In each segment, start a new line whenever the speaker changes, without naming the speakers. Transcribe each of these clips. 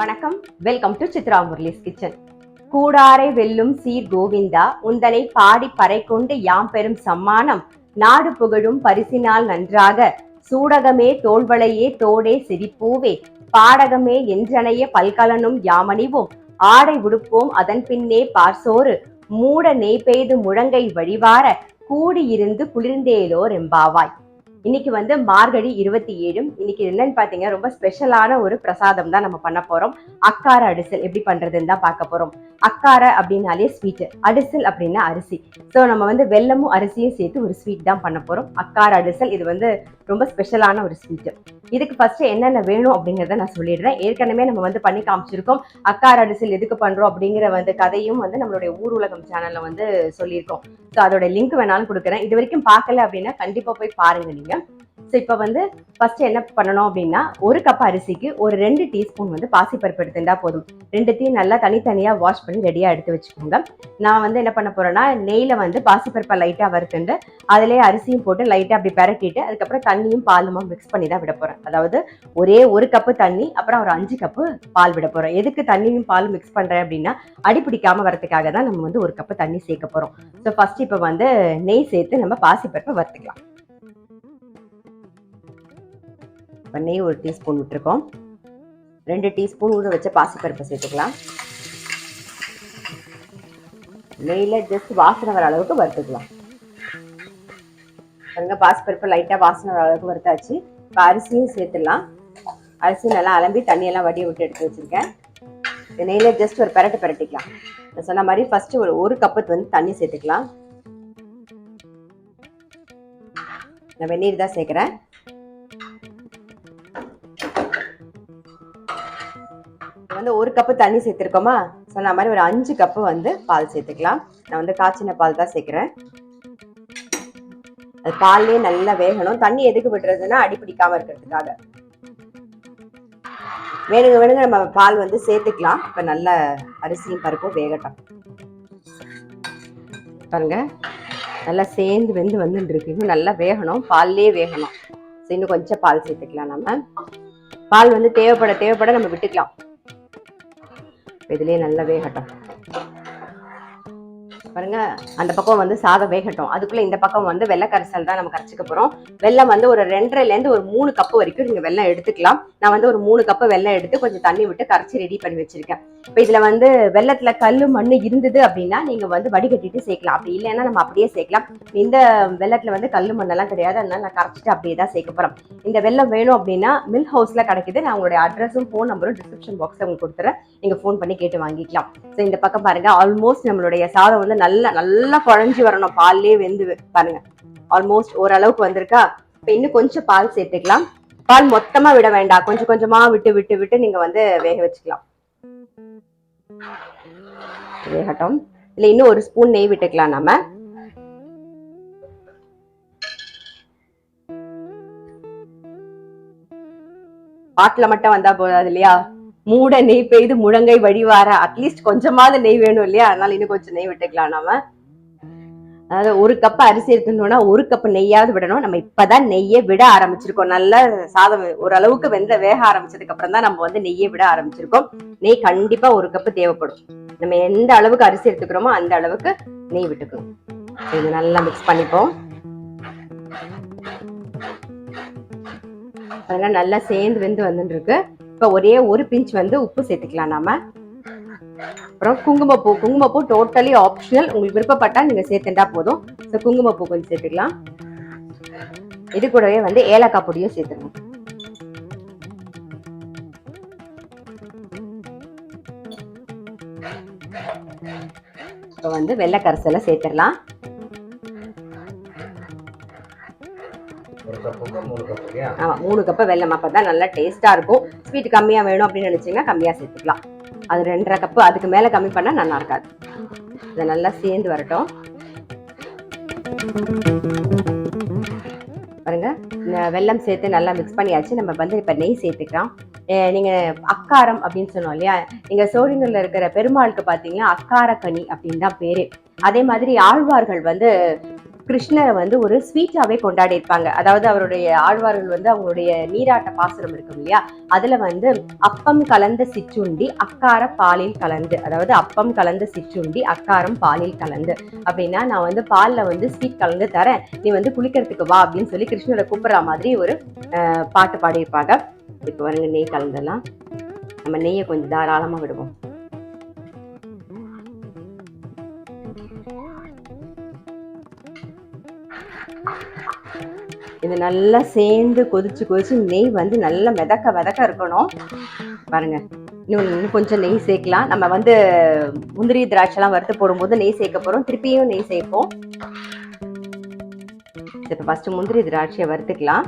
வணக்கம், welcome to Chitra Murali's kitchen. கூடாரை வெல்லும் சீர் கோவிந்தா, உந்தனை பாடி பறை கொண்டு யாம் பெரும் சம்மானம், நாடு புகழும் பரிசினால் நன்றாக, சூடகமே தோள்வளையே தோடே சிரிப்பூவே, பாடகமே என்றனைய பல்கலனும் யாமணிவோம், ஆடை உடுப்போம் அதன் பின்னே பார்சோறு, மூட நெய் பெய்து முழங்கை வழிவார, கூடியிருந்து குளிர்ந்தேலோர் எம்பாவாய். இன்னைக்கு வந்து மார்கழி 27. இன்னைக்கு என்னன்னு பாத்தீங்கன்னா ரொம்ப ஸ்பெஷலான ஒரு பிரசாதம் தான் நம்ம பண்ண போறோம். அக்கார அடிசல் எப்படி பண்றதுன்னு தான் பார்க்க போறோம். அக்கார அப்படின்னாலே ஸ்வீட், அடிசல் அப்படின்னா அரிசி. ஸோ நம்ம வந்து வெல்லமும் அரிசியும் சேர்த்து ஒரு ஸ்வீட் தான் பண்ண போறோம். அக்கார அடிசல் இது வந்து ரொம்ப ஸ்பெஷலான ஒரு ஸ்வீட். இதுக்கு ஃபர்ஸ்ட் என்னென்ன வேணும் அப்படிங்கிறத நான் சொல்லிடுறேன். ஏற்கனவே நம்ம வந்து பண்ணி காமிச்சிருக்கோம். அக்கார அடிசல் எதுக்கு பண்றோம் அப்படிங்கிற வந்து கதையும் வந்து நம்மளுடைய ஊர் உலகம் சேனல்ல வந்து சொல்லியிருக்கோம். ஸோ அதோட லிங்க் வேணாலும் கொடுக்குறேன். இது வரைக்கும் பார்க்கல அப்படின்னா கண்டிப்பா போய் பாருங்க நீங்க. ஸோ இப்போ வந்து ஃபர்ஸ்ட் என்ன பண்ணணும் அப்படின்னா, ஒரு கப் அரிசிக்கு ஒரு 2 டீஸ்பூன் வந்து பாசிப்பருப்பு எடுத்துட்டா போதும். ரெண்டுத்தையும் நல்லா தனித்தனியா வாஷ் பண்ணி ரெடியா எடுத்து வச்சுக்கோங்க. நான் வந்து என்ன பண்ண போறேன்னா, நெய்ல வந்து பாசிப்பருப்பை லைட்டா வறுத்துண்டு அதுலேயே அரிசியும் போட்டு லைட்டா அப்படி பரட்டிட்டு அதுக்கப்புறம் தண்ணியும் பாலுமா மிக்ஸ் பண்ணி தான் விட போறேன். அதாவது ஒரே ஒரு கப்பு தண்ணி அப்புறம் ஒரு 5 கப்பு பால் விட போறேன். எதுக்கு தண்ணியும் பாலும் மிக்ஸ் பண்றேன் அப்படின்னா, அடி பிடிக்காம வரதுக்காக தான் நம்ம வந்து ஒரு கப்பு தண்ணி சேர்க்க போறோம். ஸோ ஃபர்ஸ்ட் இப்போ வந்து நெய் சேர்த்து நம்ம பாசிப்பருப்பை வறுத்துக்கலாம். இப்போ நெய் 1 டீஸ்பூன் விட்டுருக்கோம். 2 டீஸ்பூன் ஊற வச்ச பாசிப்பருப்பை சேர்த்துக்கலாம். நெய்யில் ஜஸ்ட் வாசனை வர அளவுக்கு வறுத்துக்கலாம். பாருங்க, பாசிப்பருப்பு லைட்டாக வாசனை வர அளவுக்கு வறுத்தாச்சு. இப்போ அரிசியும் சேர்த்துடலாம். அரிசி நல்லா அலம்பி தண்ணியெல்லாம் வடிய விட்டு எடுத்து வச்சுருக்கேன். நெய்யில் ஜஸ்ட் ஒரு பரட்டிக்கலாம். நான் சொன்ன மாதிரி ஃபர்ஸ்ட் ஒரு கப்பு வந்து தண்ணி சேர்த்துக்கலாம். நான் வெந்நீர் தான் சேர்க்குறேன். வந்து ஒரு கப்பு தண்ணி சேர்த்துருக்கோமா, சொன்ன மாதிரி ஒரு 5 கப்பு வந்து பால் சேர்த்துக்கலாம். நான் வந்து காய்ச்சின பால் தான் சேர்க்குறேன். அது பால்லேயே நல்லா வேகணும். தண்ணி எதுக்கு விடுறதுன்னா அடி பிடிக்காம இருக்கிறதுக்காக. வேணுங்க நம்ம பால் வந்து சேர்த்துக்கலாம். இப்போ நல்ல அரிசியும் பருப்பும் வேகட்டும். பாருங்க, நல்லா சேர்ந்து வெந்து வந்துட்டு இருக்கு. இன்னும் நல்லா வேகணும், பால்லேயே வேகணும். இன்னும் கொஞ்சம் பால் சேர்த்துக்கலாம். நம்ம பால் வந்து தேவைப்பட நம்ம விட்டுக்கலாம். இதுலயே நல்லா வேகட்டும். பாருங்க, அந்த பக்கம் வந்து சாதம் வேகட்டும். அதுக்குள்ள இந்த பக்கம் வந்து வெள்ளை கரைசல் தான் நம்ம கரைச்சிக்க போறோம். வெல்லம் வந்து ஒரு 2.5 ஒரு 3 கப்பு வரைக்கும் நீங்க வெல்லம் எடுத்துக்கலாம். நான் வந்து ஒரு 3 கப்பு வெல்லம் எடுத்து கொஞ்சம் தண்ணி விட்டு கரைச்சி ரெடி பண்ணி வச்சிருக்கேன். இப்போ இதுல வந்து வெள்ளத்துல கல்லு மண்ணு இருந்தது அப்படின்னா நீங்க வந்து வடிகட்டிட்டு சேர்க்கலாம். அப்படி இல்லைன்னா நம்ம அப்படியே சேர்க்கலாம். இந்த வெள்ளத்துல வந்து கல்லு மண்ணெல்லாம் கிடையாது, அதனால நான் கரைச்சிட்டு அப்படியே தான் சேர்க்க போறேன். இந்த வெல்லம் வேணும் அப்படின்னா மில்க் ஹவுஸ்ல கிடைக்குது. நான் உங்களுடைய அட்ரஸும் ஃபோன் நம்பரும் டிஸ்கிரிப்ஷன் பாக்ஸ்ல உங்களுக்கு கொடுத்துறேன். நீங்க ஃபோன் பண்ணி கேட்டு வாங்கிக்கலாம். ஸோ இந்த பக்கம் பாருங்க, ஆல்மோஸ்ட் நம்மளுடைய சாதம் வந்து நல்லா குழஞ்சி வரணும். பால்லே வெந்து பாருங்க, ஆல்மோஸ்ட் ஓரளவுக்கு வந்திருக்கா. இப்ப இன்னும் கொஞ்சம் பால் சேர்த்துக்கலாம். பால் மொத்தமா விட வேண்டாம், கொஞ்சம் கொஞ்சமா விட்டு நீங்க வந்து வேக வச்சுக்கலாம். வேகட்டும். இல்ல இன்னும் ஒரு ஸ்பூன் நெய் விட்டுக்கலாம். நம்ம பாட்டுல மட்டும் வந்தா போதாது இல்லையா, மூட நெய் பெய்து முழங்கை வழிவார, அட்லீஸ்ட் கொஞ்சமாவது நெய் வேணும் இல்லையா, அதனால இன்னும் கொஞ்சம் நெய் விட்டுக்கலாம். நாம அதாவது ஒரு கப் அரிசி எடுத்துட்டோம்னா 1 கப் நெய்யாவது விடணும். நம்ம இப்பதான் நெய்யை விட ஆரம்பிச்சிருக்கோம். நல்ல சாதம் ஓரளவுக்கு வேக ஆரம்பிச்சதுக்கு அப்புறம் தான் நம்ம வந்து நெய்யை விட ஆரம்பிச்சிருக்கோம். நெய் கண்டிப்பா 1 கப் தேவைப்படும். நம்ம எந்த அளவுக்கு அரிசி எடுத்துக்கிறோமோ அந்த அளவுக்கு நெய் விட்டுக்கணும். இது நல்லா மிக்ஸ் பண்ணிப்போம். அதெல்லாம் நல்லா சேர்ந்து வெந்து வந்துருக்கு. இப்போ ஒரே ஒரு பிஞ்ச் வந்து உப்பு சேர்த்துக்கலாம் நாம. அப்புறம் குங்குமப்பூ டோட்டலி ஆப்ஷனல். உங்களுக்கு விருப்பப்பட்டா நீங்க சேர்த்துட்டா போதும். குங்குமப்பூ கொஞ்சம் சேர்த்துக்கலாம். இது கூடவே வந்து ஏலக்காய் பொடியும் சேர்த்துக்கணும். இப்போ வந்து வெள்ளை கரைசலை சேர்த்துடலாம். ஆமா 3 கப்பு வெல்லம். அப்பதான் நல்லா டேஸ்டா இருக்கும். ஸ்வீட் கம்மியா வேணும் அப்படின்னு நினைச்சீங்கன்னா கம்மியா சேர்த்துக்கலாம். அது 2.5 கப்பு, அதுக்கு மேல கம்மி பண்ணா நல்லா இருக்காது. இதை நல்லா சேர்ந்து வரட்டும். பாருங்க, வெல்லம் சேர்த்து நல்லா மிக்ஸ் பண்ணியாச்சு. நம்ம வந்து இப்ப நெய் சேர்த்துக்கலாம். நீங்க அக்காரம் அப்படின்னு சொன்னோம் இல்லையா, நீங்க சோழிங்கல்ல இருக்கிற பெருமாளுக்கு பாத்தீங்கன்னா அக்காரக்கனி அப்படின்னு தான் பேரு. அதே மாதிரி ஆழ்வார்கள் வந்து கிருஷ்ணரை வந்து ஒரு ஸ்வீட்டாவே கொண்டாடி இருப்பாங்க. அதாவது அவருடைய ஆழ்வார்கள் வந்து அவங்களுடைய நீராட்ட பாசுரம் இருக்கும் இல்லையா, அதுல வந்து அப்பம் கலந்த சிற்றுண்டி அக்கார பாலில் கலந்து, அதாவது அப்பம் கலந்த சிற்றுண்டி அக்காரம் பாலில் கலந்து அப்படின்னா, நான் வந்து பால்ல வந்து ஸ்வீட் கலந்து தரேன், நீ வந்து குளிக்கிறதுக்கு வா அப்படின்னு சொல்லி கிருஷ்ணரை கூப்பிடுற மாதிரி ஒரு பாட்டு பாடியிருப்பாங்க. இப்போ வருங்க, நெய் கலந்துடலாம். நம்ம நெய்யை கொஞ்சம் தாராளமா விடுவோம். இது நல்லா சேர்ந்து கொதிச்சு நெய் வந்து நல்லா மிதக்க இருக்கணும். பாருங்க, இன்னும் கொஞ்சம் நெய் சேர்க்கலாம். நம்ம வந்து முந்திரி திராட்சைலாம் வறுத்து போடும்போது நெய் சேர்க்க போறோம். திருப்பியும் நெய் சேர்ப்போம். இப்போ ஃபர்ஸ்ட் முந்திரி திராட்சையை வறுத்துக்கலாம்.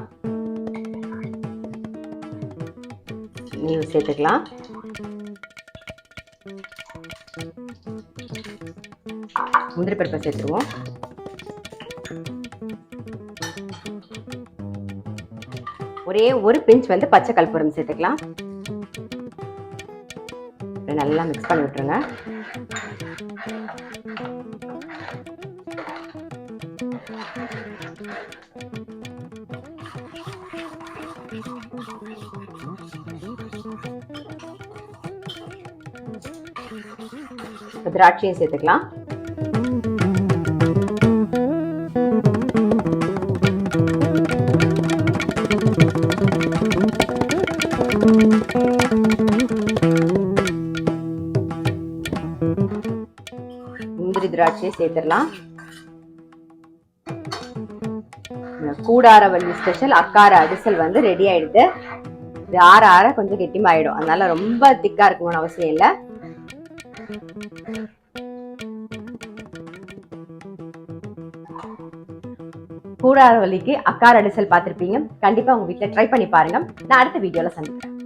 நெய் சேர்த்துக்கலாம். முந்திரி பருப்பை சேர்த்துருவோம். ஒரே ஒரு பிஞ்ச் வந்து பச்சை கற்பூரம் சேர்த்துக்கலாம். நல்லா மிக்ஸ் பண்ணி விட்டுருங்க. திராட்சையும் சேர்த்துக்கலாம். முந்திரி திராட்சையை சேர்த்துடலாம். கூடாரவள்ளி ஸ்பெஷல் அக்கார அடிசல் வந்து ரெடி ஆயிடுது. இது ஆற கொஞ்சம் கெட்டிமாயிடும். அதனால ரொம்ப திக்கா இருக்கணும்னு அவசியம் இல்லை. கூடாரவள்ளிக்கு அக்கார அடிசல் பார்த்திருப்பீங்க. கண்டிப்பா உங்க வீட்டுல ட்ரை பண்ணி பாருங்க. நான் அடுத்த வீடியோல சந்திக்கிறேன்.